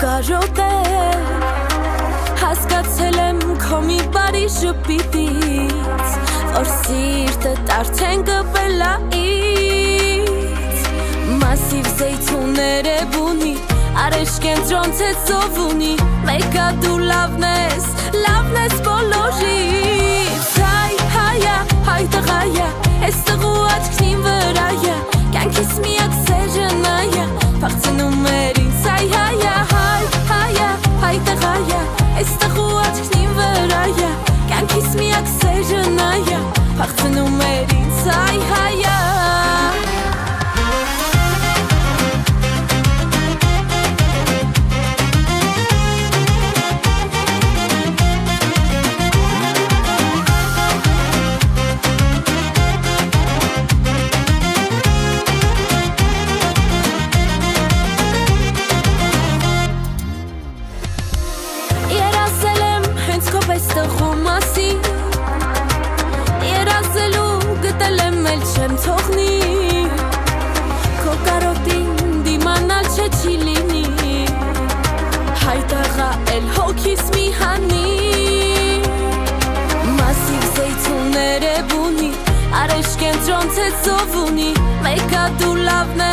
կարոտ է հասկացել եմ քո մի բարի շփիտից որ սիրտը արդեն կպել է ինձ Մասիվ զեյթունները բունի Արեշ կենտրոն ցեցով ունի Մեկա դու լավն ես բոլորից Հայ հայա, հայ տղայա Ես տղու աչքնին վրայա Կյանքիս միակ սերը նայա Փախցնում էր ինձ Հայ հայա, հայ տղայա Ես տղու աչքնին վրայա Կյանքիս միակ սերը նայա Փախցնում էր ինձ Հայ հայա Չեմ թողնի Քո կարոտին դիմանալ չէ չի լինի Հայ տղա էլ հոգիս մի հանի Մասիվ զեյթունները բունի Արեշ կենտրոն ցեցով ունի Մեկա դու լավն